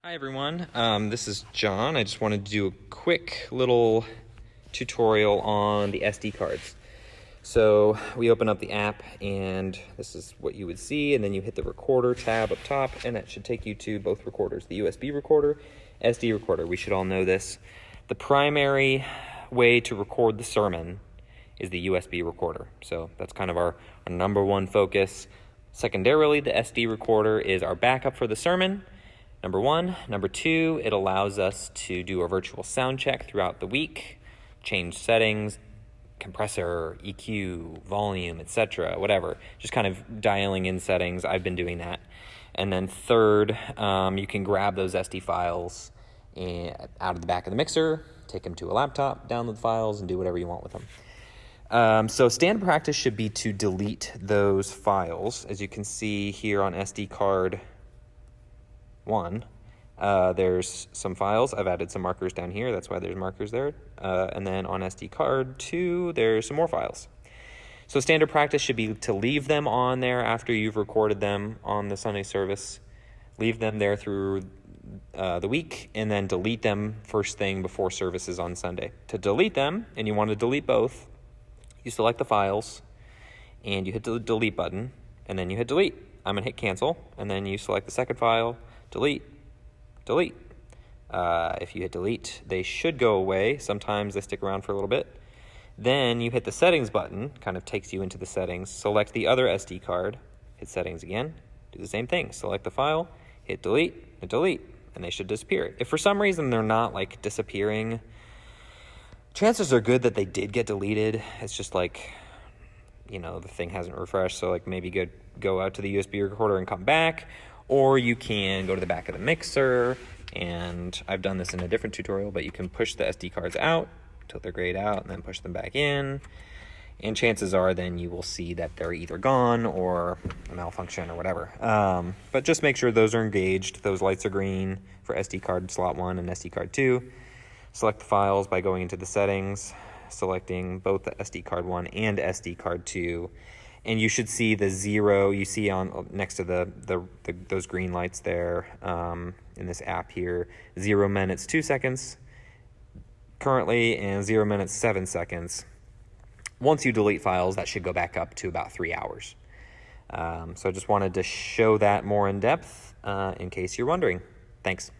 Hi everyone, this is John. I just wanted to do a quick little tutorial on the SD cards. So we open up the app and this is what you would see, and then you hit the recorder tab up top and that should take you to both recorders, the USB recorder, SD recorder. We should all know this. The primary way to record the sermon is the USB recorder. So that's kind of our number one focus. Secondarily, the SD recorder is our backup for the sermon. Number one. Number two, it allows us to do a virtual sound check throughout the week, change settings, compressor, EQ, volume, etc., whatever. Just kind of dialing in settings. I've been doing that. And then third, you can grab those SD files out of the back of the mixer, take them to a laptop, download the files, and do whatever you want with them. So standard practice should be to delete those files. As you can see here on SD card 1, there's some files. I've added some markers down here. That's why there's markers there. And then on SD card 2, there's some more files. So standard practice should be to leave them on there after you've recorded them on the Sunday service. Leave them there through the week, and then delete them first thing before services on Sunday. To delete them, and you want to delete both, you select the files, and you hit the delete button, and then you hit delete. I'm going to hit cancel, and then you select the second file, delete, delete. If you hit delete, they should go away. Sometimes they stick around for a little bit. Then you hit the settings button, kind of takes you into the settings. Select the other SD card, hit settings again, do the same thing. Select the file, hit delete, and delete, and they should disappear. If for some reason they're not like disappearing, chances are good that they did get deleted. It's just like, you know, the thing hasn't refreshed, so like maybe go out to the USB recorder and come back, or you can go to the back of the mixer, and I've done this in a different tutorial, but you can push the SD cards out until they're grayed out and then push them back in, and chances are then you will see that they're either gone or a malfunction or whatever. But just make sure those are engaged. Those lights are green for SD card slot 1 and SD card 2. Select the files by going into the settings, selecting both the SD card 1 and SD card 2, and you should see the 0 you see on next to those green lights there in this app here. 0 minutes 2 seconds currently, and 0 minutes 7 seconds. Once you delete files, that should go back up to about 3 hours. So I just wanted to show that more in depth in case you're wondering. Thanks.